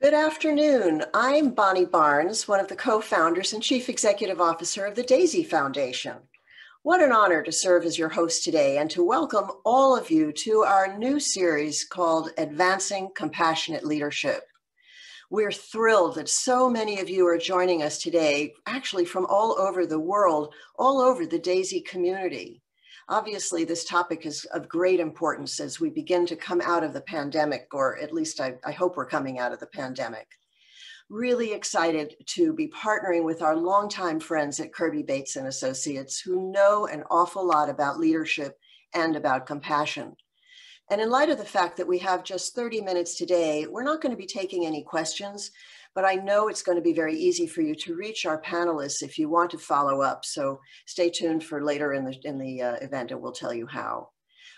Good afternoon. I'm Bonnie Barnes, one of the co-founders and chief executive officer of the Daisy Foundation. What an honor to serve as your host today and to welcome all of you to our new series called Advancing Compassionate Leadership. We're thrilled that so many of you are joining us today, actually from all over the world, all over the Daisy community. Obviously, this topic is of great importance as we begin to come out of the pandemic, or at least I hope we're coming out of the pandemic. Really excited to be partnering with our longtime friends at Kirby, Bates & Associates who know an awful lot about leadership and about compassion. And in light of the fact that we have just 30 minutes today, we're not going to be taking any questions, but I know it's going to be very easy for you to reach our panelists if you want to follow up. So stay tuned for later in the event and we'll tell you how.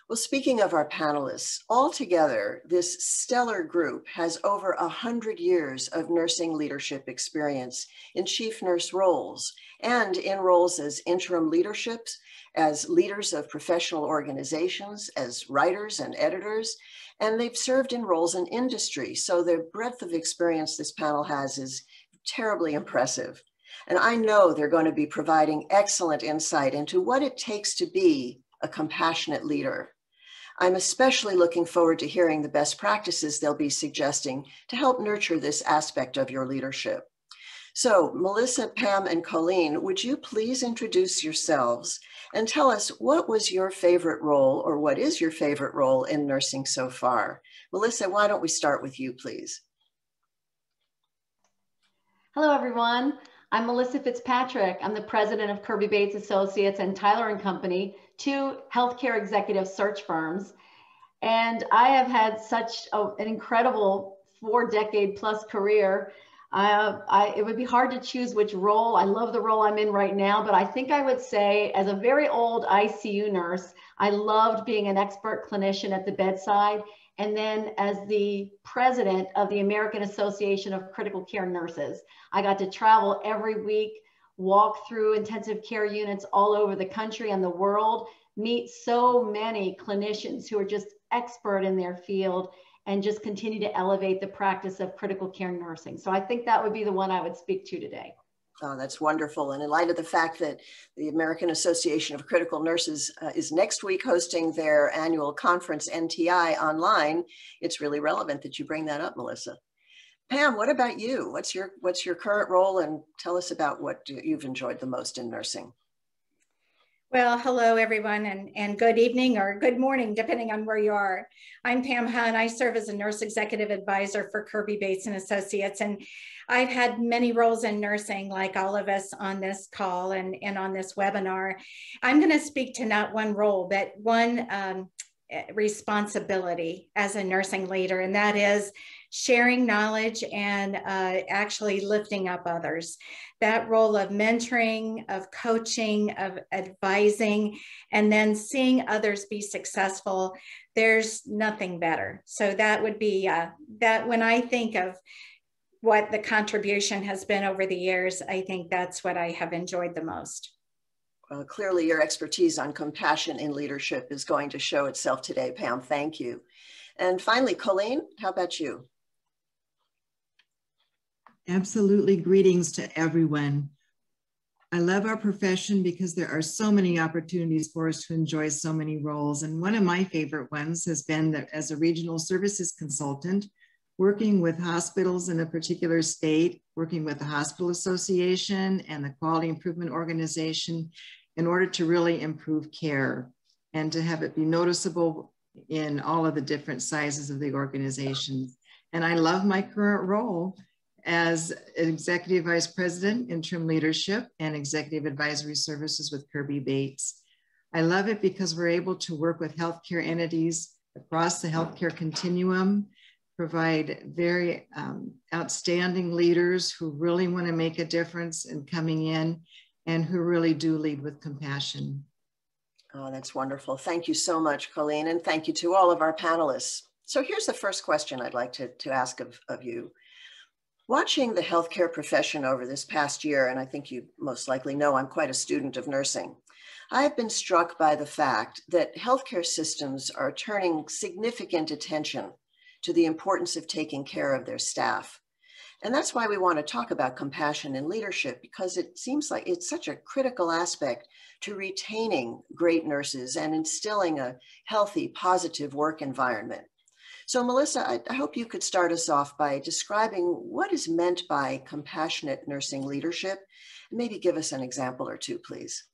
Well, speaking of our panelists, altogether, this stellar group has over 100 years of nursing leadership experience in chief nurse roles and in roles as interim leaderships, as leaders of professional organizations, as writers and editors, and they've served in roles in industry. So the breadth of experience this panel has is terribly impressive. And I know they're going to be providing excellent insight into what it takes to be a compassionate leader. I'm especially looking forward to hearing the best practices they'll be suggesting to help nurture this aspect of your leadership. So Melissa, Pam, and Colleen, would you please introduce yourselves and tell us what was your favorite role or what is your favorite role in nursing so far? Melissa, why don't we start with you, please? Hello, everyone. I'm Melissa Fitzpatrick. I'm the president of Kirby Bates Associates and Tyler & Company, two healthcare executive search firms. And I have had such an incredible 4-decade-plus career. It would be hard to choose which role. I love the role I'm in right now, but I think I would say as a very old ICU nurse, I loved being an expert clinician at the bedside. And then as the president of the American Association of Critical Care Nurses, I got to travel every week, walk through intensive care units all over the country and the world, meet so many clinicians who are just expert in their field and just continue to elevate the practice of critical care nursing. So I think that would be the one I would speak to today. Oh, that's wonderful. And in light of the fact that the American Association of Critical Nurses is next week hosting their annual conference, NTI, online, it's really relevant that you bring that up, Melissa. Pam, what about you? What's your current role? And tell us about what you've enjoyed the most in nursing. Well, hello, everyone, and good evening or good morning, depending on where you are. I'm Pam Hunt. I serve as a nurse executive advisor for Kirby Bates & Associates, and I've had many roles in nursing, like all of us on this call and on this webinar. I'm going to speak to not one role, but one responsibility as a nursing leader, and that is sharing knowledge and actually lifting up others. That role of mentoring, of coaching, of advising, and then seeing others be successful, there's nothing better. So that would be that when I think of what the contribution has been over the years, I think that's what I have enjoyed the most. Clearly your expertise on compassion in leadership is going to show itself today, Pam. Thank you. And finally, Colleen, how about you? Absolutely. Greetings to everyone. I love our profession because there are so many opportunities for us to enjoy so many roles. And one of my favorite ones has been that as a regional services consultant, working with hospitals in a particular state, working with the Hospital Association and the Quality Improvement Organization in order to really improve care and to have it be noticeable in all of the different sizes of the organizations. And I love my current role as Executive Vice President, Interim Leadership and Executive Advisory Services with Kirby Bates. I love it because we're able to work with healthcare entities across the healthcare continuum, provide very outstanding leaders who really want to make a difference in coming in and who really do lead with compassion. Oh, that's wonderful. Thank you so much, Colleen, and thank you to all of our panelists. So here's the first question I'd like to ask of you. Watching the healthcare profession over this past year, and I think you most likely know I'm quite a student of nursing, I have been struck by the fact that healthcare systems are turning significant attention to the importance of taking care of their staff. And that's why we want to talk about compassion in leadership, because it seems like it's such a critical aspect to retaining great nurses and instilling a healthy, positive work environment. So Melissa, I hope you could start us off by describing what is meant by compassionate nursing leadership, and maybe give us an example or two, please.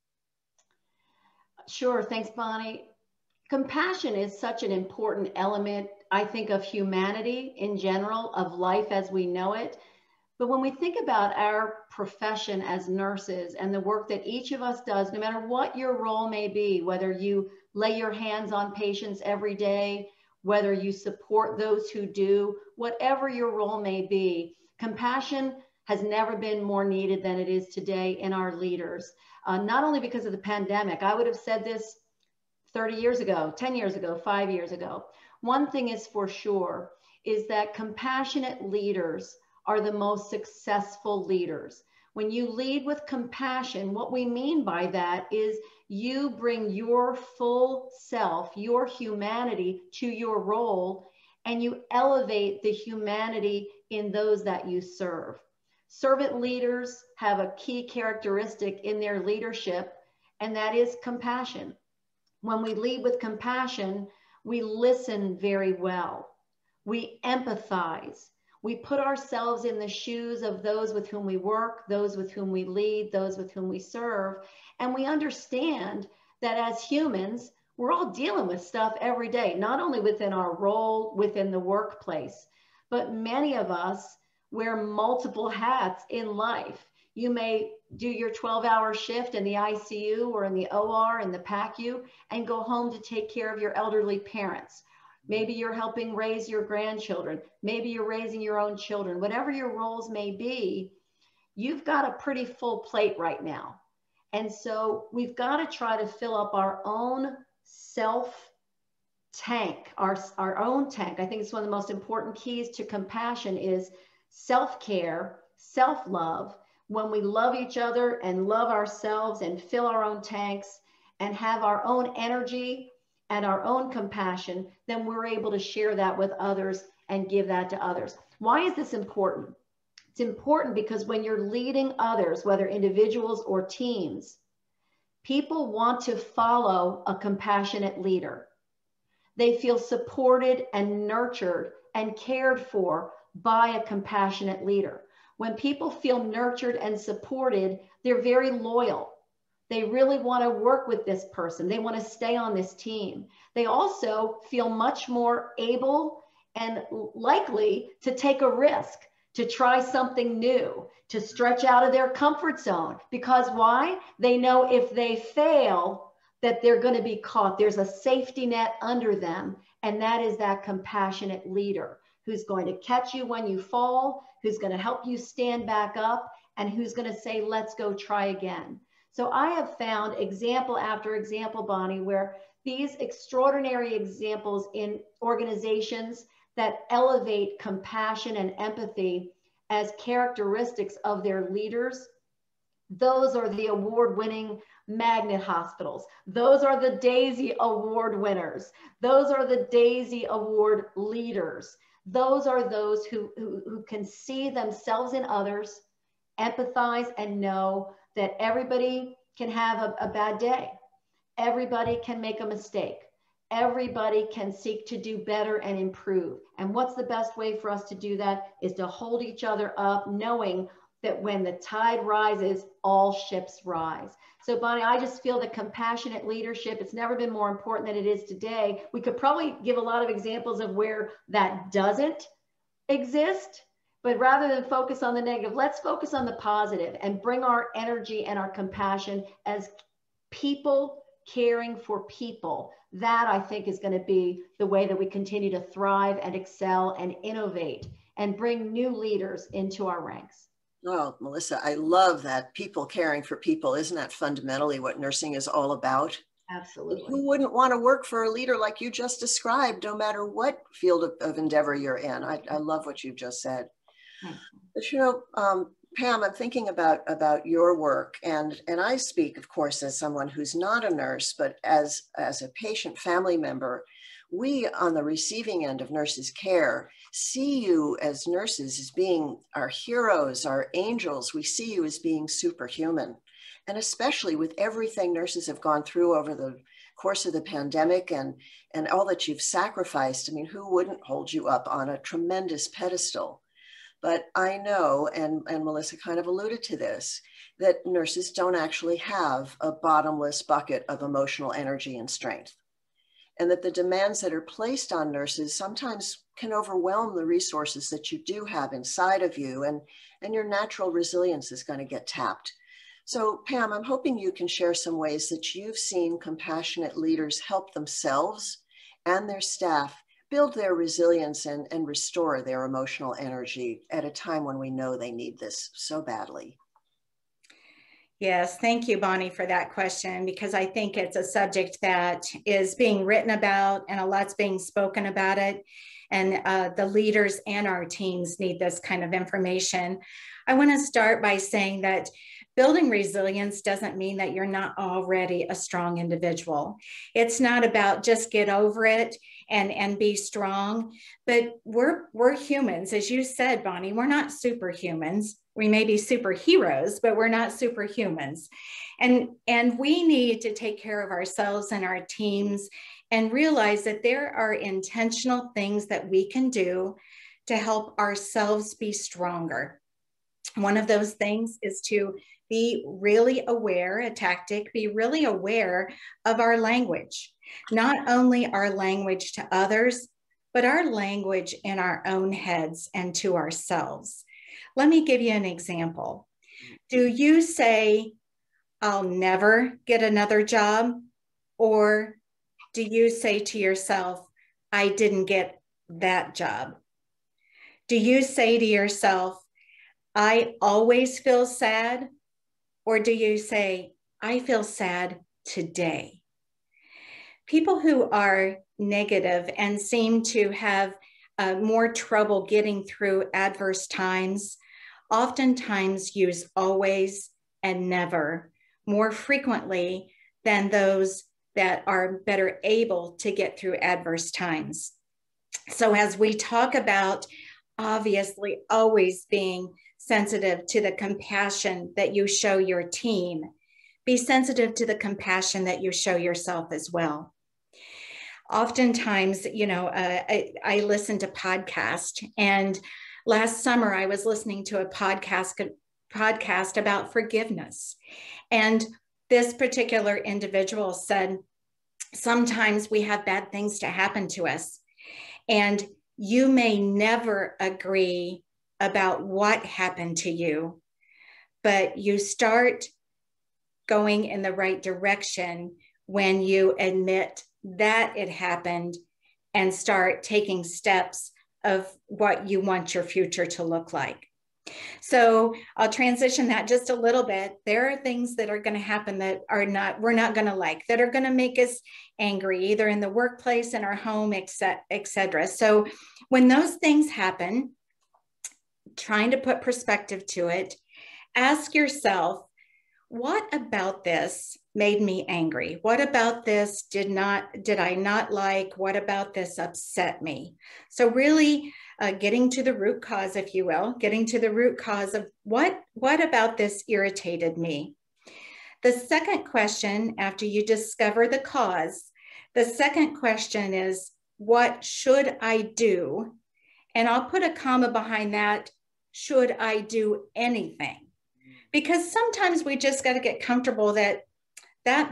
Sure, thanks, Bonnie. Compassion is such an important element, I think, of humanity in general, of life as we know it. But when we think about our profession as nurses and the work that each of us does, no matter what your role may be, whether you lay your hands on patients every day, whether you support those who do, whatever your role may be, compassion has never been more needed than it is today in our leaders. Not only because of the pandemic, I would have said this 30 years ago, 10 years ago, 5 years ago. One thing is for sure, is that compassionate leaders are the most successful leaders. When you lead with compassion, what we mean by that is you bring your full self, your humanity to your role, and you elevate the humanity in those that you serve. Servant leaders have a key characteristic in their leadership, and that is compassion. When we lead with compassion, we listen very well. We empathize. We put ourselves in the shoes of those with whom we work, those with whom we lead, those with whom we serve. And we understand that as humans, we're all dealing with stuff every day, not only within our role, within the workplace, but many of us wear multiple hats in life. You may do your 12-hour shift in the ICU or in the OR in the PACU and go home to take care of your elderly parents. Maybe you're helping raise your grandchildren. Maybe you're raising your own children. Whatever your roles may be, you've got a pretty full plate right now. And so we've got to try to fill up our own tank, our own tank. I think it's one of the most important keys to compassion is self-care, self-love. When we love each other and love ourselves and fill our own tanks and have our own energy and our own compassion, then we're able to share that with others and give that to others. Why is this important? It's important because when you're leading others, whether individuals or teams, people want to follow a compassionate leader. They feel supported and nurtured and cared for by a compassionate leader. When people feel nurtured and supported, they're very loyal. They really want to work with this person. They want to stay on this team. They also feel much more able and likely to take a risk, to try something new, to stretch out of their comfort zone. Because why? They know if they fail, that they're going to be caught. There's a safety net under them, and that is that compassionate leader who's going to catch you when you fall, who's going to help you stand back up, and who's going to say, let's go try again. So I have found example after example, Bonnie, where these extraordinary examples in organizations that elevate compassion and empathy as characteristics of their leaders, those are the award-winning magnet hospitals. Those are the Daisy Award winners. Those are the Daisy Award leaders. Those are those who can see themselves in others, empathize, and know that everybody can have a bad day. Everybody can make a mistake. Everybody can seek to do better and improve. And what's the best way for us to do that is to hold each other up, knowing that when the tide rises, all ships rise. So Bonnie, I just feel that compassionate leadership, it's never been more important than it is today. We could probably give a lot of examples of where that doesn't exist, but rather than focus on the negative, let's focus on the positive and bring our energy and our compassion as people caring for people. That I think is going to be the way that we continue to thrive and excel and innovate and bring new leaders into our ranks. Oh, Melissa, I love that, people caring for people. Isn't that fundamentally what nursing is all about? Absolutely. Who wouldn't want to work for a leader like you just described, no matter what field of endeavor you're in? I love what you've just said. But Pam, I'm thinking about your work, and I speak, of course, as someone who's not a nurse, but as a patient family member. We on the receiving end of nurses' care see you as nurses as being our heroes, our angels. We see you as being superhuman. And especially with everything nurses have gone through over the course of the pandemic and all that you've sacrificed. I mean, who wouldn't hold you up on a tremendous pedestal? But I know, and Melissa kind of alluded to this, that nurses don't actually have a bottomless bucket of emotional energy and strength. And that the demands that are placed on nurses sometimes can overwhelm the resources that you do have inside of you, and your natural resilience is going to get tapped. So Pam, I'm hoping you can share some ways that you've seen compassionate leaders help themselves and their staff build their resilience and restore their emotional energy at a time when we know they need this so badly. Yes, thank you, Bonnie, for that question, because I think it's a subject that is being written about and a lot's being spoken about it. And the leaders and our teams need this kind of information. I want to start by saying that building resilience doesn't mean that you're not already a strong individual. It's not about just get over it and be strong, but we're humans. As you said, Bonnie, we're not superhumans. We may be superheroes, but we're not superhumans. And we need to take care of ourselves and our teams and realize that there are intentional things that we can do to help ourselves be stronger. One of those things is to be really aware, a tactic, be really aware of our language, not only our language to others, but our language in our own heads and to ourselves. Let me give you an example. Do you say, I'll never get another job? Or do you say to yourself, I didn't get that job? Do you say to yourself, I always feel sad? Or do you say, I feel sad today? People who are negative and seem to have more trouble getting through adverse times oftentimes use always and never more frequently than those that are better able to get through adverse times. So as we talk about obviously always being sensitive to the compassion that you show your team, be sensitive to the compassion that you show yourself as well. Oftentimes, I listen to podcasts, and last summer I was listening to a podcast about forgiveness. And this particular individual said, sometimes we have bad things to happen to us, and you may never agree about what happened to you, but you start going in the right direction when you admit that it happened and start taking steps of what you want your future to look like. So I'll transition that just a little bit. There are things that are going to happen that we're not going to like, that are going to make us angry, either in the workplace, in our home, etc. So when those things happen, trying to put perspective to it, ask yourself, what about this made me angry? What about this did I not like? What about this upset me? So really getting to the root cause, if you will, getting to the root cause of what about this irritated me? The second question, after you discover the cause, the second question is, what should I do? And I'll put a comma behind that, should I do anything? Because sometimes we just got to get comfortable that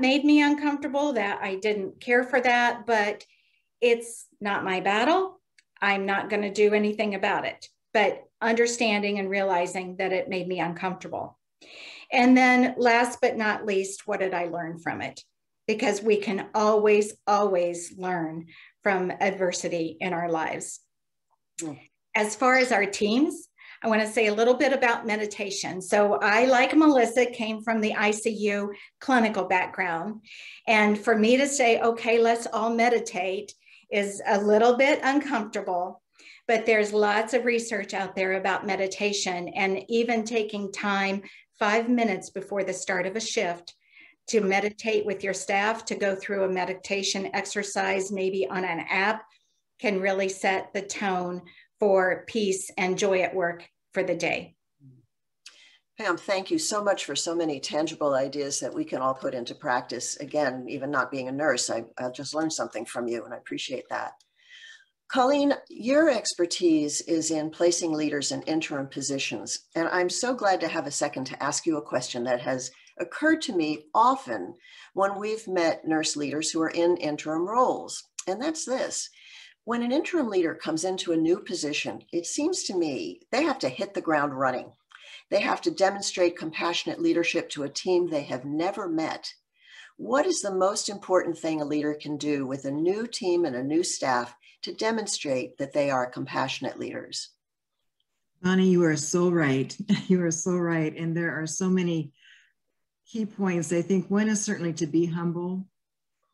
made me uncomfortable, that I didn't care for that, but it's not my battle. I'm not going to do anything about it, but understanding and realizing that it made me uncomfortable. And then last but not least, what did I learn from it? Because we can always, always learn from adversity in our lives. As far as our teams, I want to say a little bit about meditation. So I, like Melissa, came from the ICU clinical background. And for me to say, okay, let's all meditate is a little bit uncomfortable. But there's lots of research out there about meditation, and even taking time 5 minutes before the start of a shift to meditate with your staff, to go through a meditation exercise, maybe on an app, can really set the tone for peace and joy at work for the day. Pam, thank you so much for so many tangible ideas that we can all put into practice. Again, even not being a nurse, I just learned something from you, and I appreciate that. Colleen, your expertise is in placing leaders in interim positions, and I'm so glad to have a second to ask you a question that has occurred to me often when we've met nurse leaders who are in interim roles, and that's this. When an interim leader comes into a new position, it seems to me they have to hit the ground running. They have to demonstrate compassionate leadership to a team they have never met. What is the most important thing a leader can do with a new team and a new staff to demonstrate that they are compassionate leaders? Bonnie, you are so right. You are so right. And there are so many key points. I think one is certainly to be humble.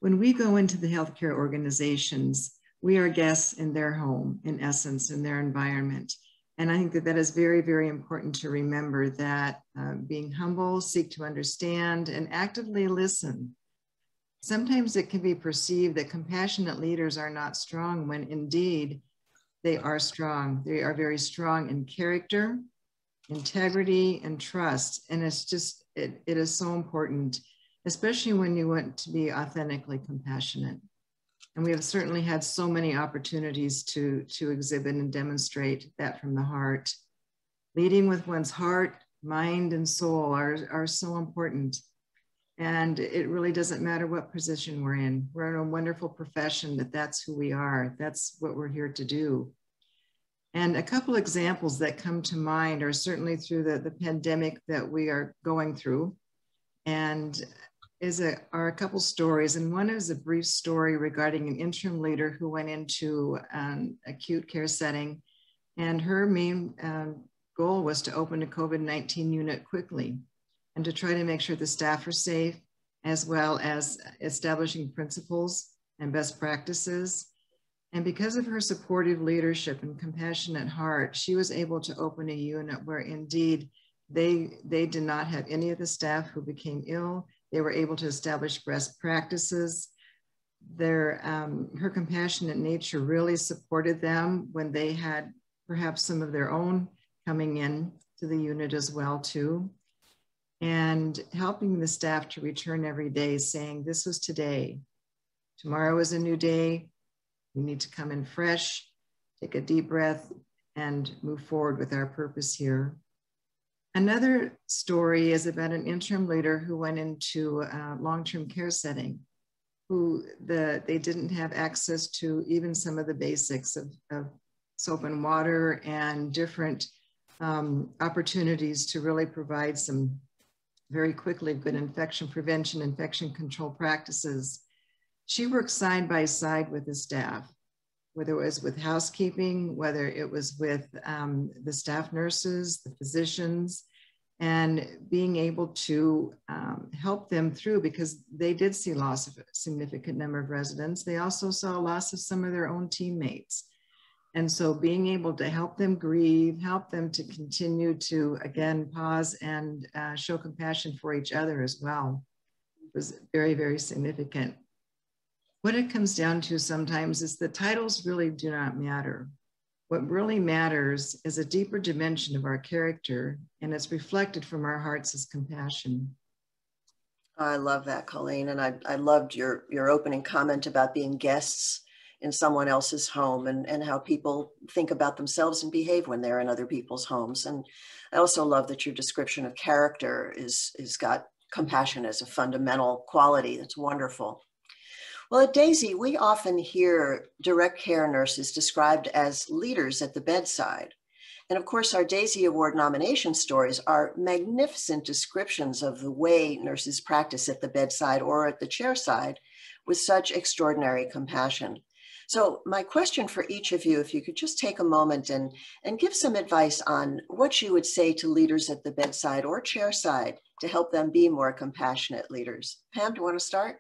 When we go into the healthcare organizations, we are guests in their home, in essence, in their environment. And I think that that is very, very important to remember, that being humble, seek to understand, and actively listen. Sometimes it can be perceived that compassionate leaders are not strong, when indeed they are strong. They are very strong in character, integrity, and trust. And it's just, it is so important, especially when you want to be authentically compassionate. And we have certainly had so many opportunities to exhibit and demonstrate that from the heart. Leading with one's heart, mind, and soul are so important. And it really doesn't matter what position we're in. We're in a wonderful profession that's who we are. That's what we're here to do. And a couple examples that come to mind are certainly through the pandemic that we are going through. And are a couple stories, and one is a brief story regarding an interim leader who went into an acute care setting, and her main goal was to open a COVID-19 unit quickly and to try to make sure the staff are safe, as well as establishing principles and best practices. And because of her supportive leadership and compassionate heart, she was able to open a unit where indeed they did not have any of the staff who became ill. They were able to establish best practices. Her compassionate nature really supported them when they had perhaps some of their own coming in to the unit as well too. And helping the staff to return every day, saying, this was today. Tomorrow is a new day. We need to come in fresh, take a deep breath, and move forward with our purpose here. Another story is about an interim leader who went into a long-term care setting, they didn't have access to even some of the basics of soap and water and different opportunities to really provide some very quickly good infection prevention, infection control practices. She worked side by side with the staff, whether it was with housekeeping, whether it was with the staff nurses, the physicians, and being able to help them through, because they did see loss of a significant number of residents. They also saw loss of some of their own teammates. And so being able to help them grieve, help them to continue to, again, pause and show compassion for each other as well, was very, very significant. What it comes down to sometimes is the titles really do not matter. What really matters is a deeper dimension of our character, and it's reflected from our hearts as compassion. I love that, Colleen. And I loved your opening comment about being guests in someone else's home, and how people think about themselves and behave when they're in other people's homes. And I also love that your description of character is got compassion as a fundamental quality. That's wonderful. Well, at Daisy, we often hear direct care nurses described as leaders at the bedside. And of course, our Daisy Award nomination stories are magnificent descriptions of the way nurses practice at the bedside or at the chairside with such extraordinary compassion. So my question for each of you, if you could just take a moment and give some advice on what you would say to leaders at the bedside or chairside to help them be more compassionate leaders. Pam, do you want to start?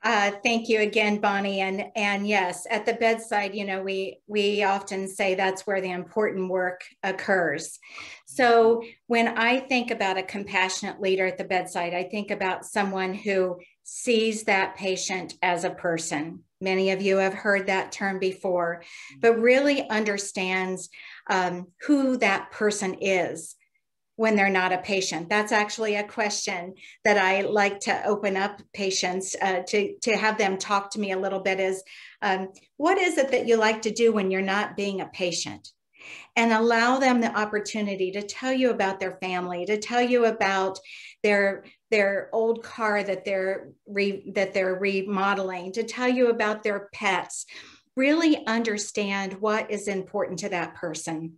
Thank you again, Bonnie. And yes, at the bedside, you know, we often say that's where the important work occurs. So when I think about a compassionate leader at the bedside, I think about someone who sees that patient as a person. Many of you have heard that term before, but really understands who that person is when they're not a patient. That's actually a question that I like to open up patients to have them talk to me a little bit is, what is it that you like to do when you're not being a patient? And allow them the opportunity to tell you about their family, to tell you about their old car that they're remodeling, to tell you about their pets. Really understand what is important to that person.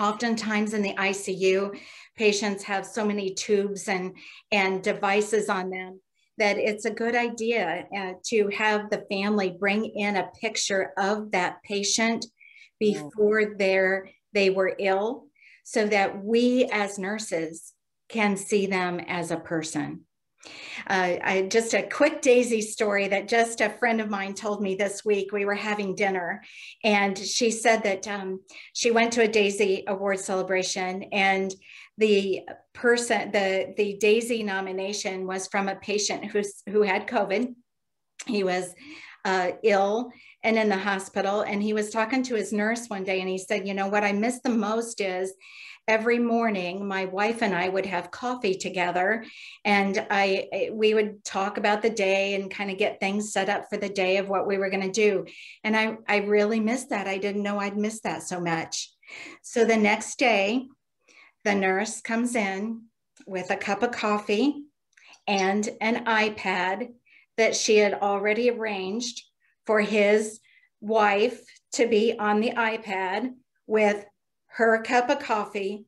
Oftentimes in the ICU, patients have so many tubes and devices on them that it's a good idea to have the family bring in a picture of that patient before they were ill, so that we as nurses can see them as a person. Just a quick Daisy story that just a friend of mine told me this week. We were having dinner and she said that she went to a Daisy award celebration, and the Daisy nomination was from a patient who had COVID. He was ill and in the hospital, and he was talking to his nurse one day, and he said, you know, what I miss the most is every morning my wife and I would have coffee together, and we would talk about the day and kind of get things set up for the day of what we were going to do. And I really missed that. I didn't know I'd miss that so much. So the next day, the nurse comes in with a cup of coffee and an iPad that she had already arranged for his wife to be on the iPad with her cup of coffee,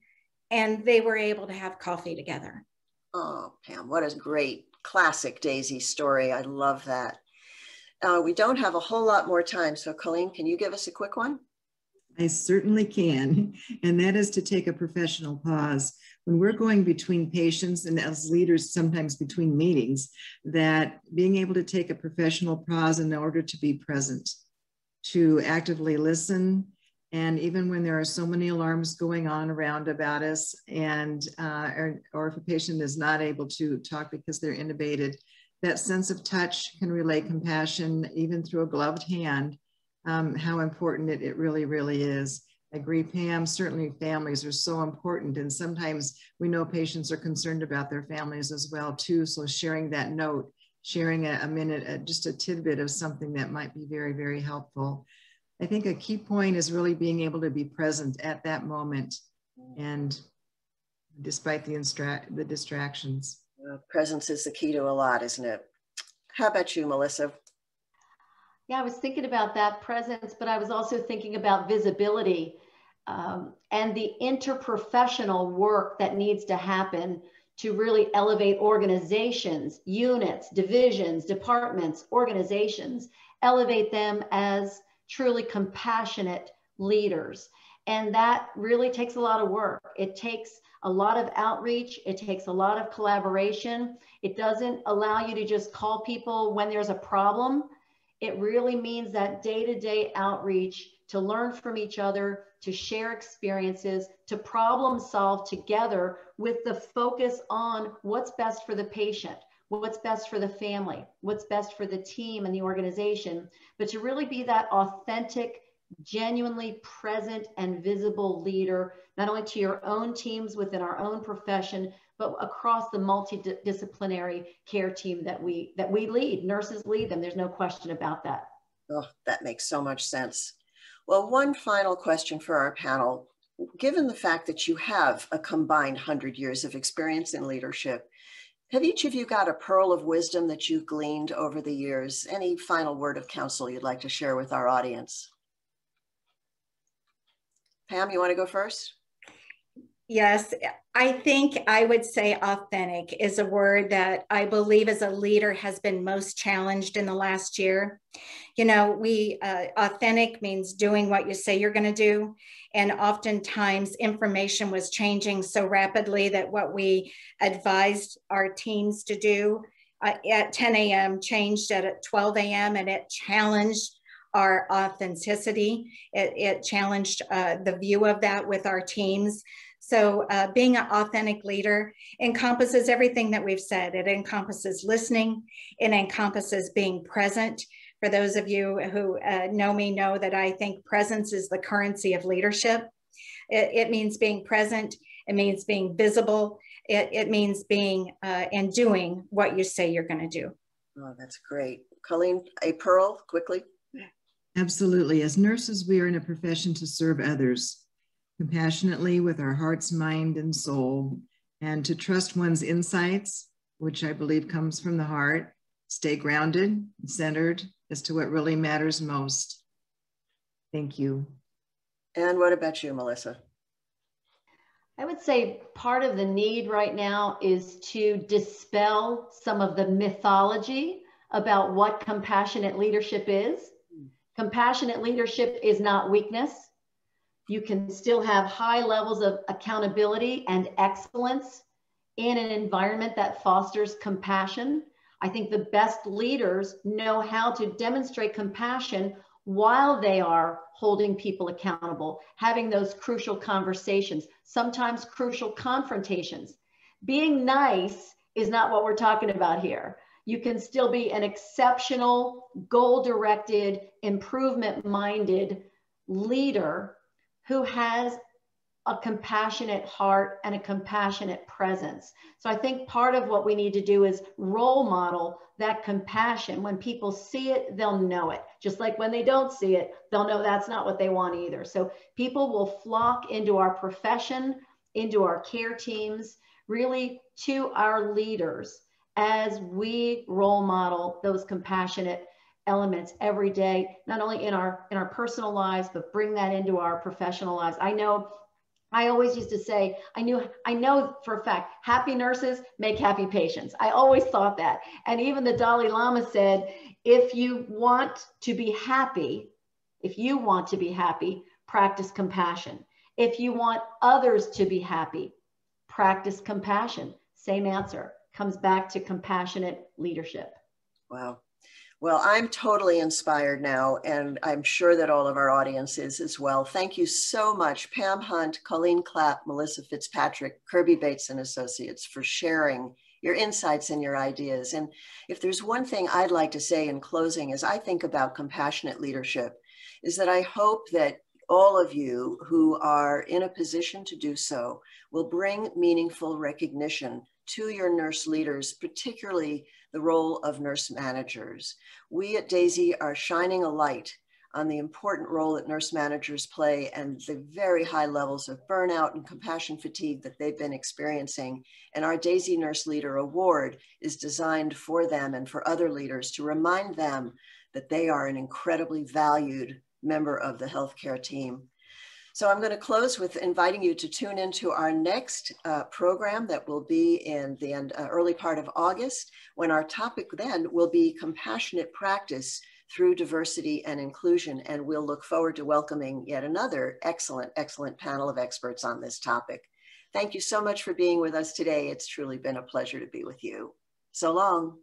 and they were able to have coffee together. Oh, Pam, what a great classic Daisy story. I love that. We don't have a whole lot more time, so Colleen, can you give us a quick one? I certainly can, and that is to take a professional pause. When we're going between patients and as leaders, sometimes between meetings, that being able to take a professional pause in order to be present, to actively listen, and even when there are so many alarms going on around about us, and or if a patient is not able to talk because they're intubated, that sense of touch can relay compassion even through a gloved hand. How important it really, really is. I agree, Pam, certainly families are so important, and sometimes we know patients are concerned about their families as well too, so sharing that note, sharing a minute, just a tidbit of something that might be very, very helpful. I think a key point is really being able to be present at that moment, and despite the distractions. Presence is the key to a lot, isn't it? How about you, Melissa? Yeah, I was thinking about that presence, but I was also thinking about visibility and the interprofessional work that needs to happen to really elevate organizations, units, divisions, departments, organizations, elevate them as truly compassionate leaders. And that really takes a lot of work. It takes a lot of outreach. It takes a lot of collaboration. It doesn't allow you to just call people when there's a problem. It really means that day-to-day outreach to learn from each other, to share experiences, to problem solve together with the focus on what's best for the patient, what's best for the family, what's best for the team and the organization, but to really be that authentic, genuinely present and visible leader, not only to your own teams within our own profession, but across the multidisciplinary care team that we lead. Nurses lead them. There's no question about that. Oh, that makes so much sense. Well, one final question for our panel. Given the fact that you have a combined 100 years of experience in leadership, have each of you got a pearl of wisdom that you've gleaned over the years? Any final word of counsel you'd like to share with our audience? Pam, you want to go first? Yes, I think I would say authentic is a word that I believe as a leader has been most challenged in the last year. You know, authentic means doing what you say you're going to do. And oftentimes information was changing so rapidly that what we advised our teams to do at 10 a.m. changed at 12 a.m. and it challenged our authenticity. It challenged the view of that with our teams. So being an authentic leader encompasses everything that we've said. It encompasses listening. It encompasses being present. For those of you who know me know that I think presence is the currency of leadership. It means being present. It means being visible. It means being and doing what you say you're going to do. Oh, that's great. Colleen, a pearl, quickly. Absolutely. As nurses, we are in a profession to serve others compassionately with our hearts, mind, and soul, and to trust one's insights, which I believe comes from the heart, stay grounded and centered as to what really matters most. Thank you. And what about you, Melissa? I would say part of the need right now is to dispel some of the mythology about what compassionate leadership is. Compassionate leadership is not weakness. You can still have high levels of accountability and excellence in an environment that fosters compassion. I think the best leaders know how to demonstrate compassion while they are holding people accountable, having those crucial conversations, sometimes crucial confrontations. Being nice is not what we're talking about here. You can still be an exceptional, goal-directed, improvement-minded leader who has a compassionate heart and a compassionate presence. So I think part of what we need to do is role model that compassion. When people see it, they'll know it. Just like when they don't see it, they'll know that's not what they want either. So people will flock into our profession, into our care teams, really to our leaders as we role model those compassionate elements every day, not only in our personal lives, but bring that into our professional lives. I always used to say, I know for a fact, happy nurses make happy patients. I always thought that. And even the Dalai Lama said, if you want to be happy, practice compassion. If you want others to be happy, practice compassion. Same answer, comes back to compassionate leadership. Wow. Well, I'm totally inspired now, and I'm sure that all of our audience is as well. Thank you so much, Pam Hunt, Colleen Clapp, Melissa Fitzpatrick, Kirby Bates and Associates, for sharing your insights and your ideas. And if there's one thing I'd like to say in closing as I think about compassionate leadership, is that I hope that all of you who are in a position to do so will bring meaningful recognition to your nurse leaders, particularly the role of nurse managers. We at DAISY are shining a light on the important role that nurse managers play and the very high levels of burnout and compassion fatigue that they've been experiencing. And our DAISY Nurse Leader Award is designed for them and for other leaders to remind them that they are an incredibly valued member of the healthcare team. So I'm going to close with inviting you to tune into our next program that will be in the early part of August, when our topic then will be compassionate practice through diversity and inclusion. And we'll look forward to welcoming yet another excellent panel of experts on this topic. Thank you so much for being with us today. It's truly been a pleasure to be with you. So long.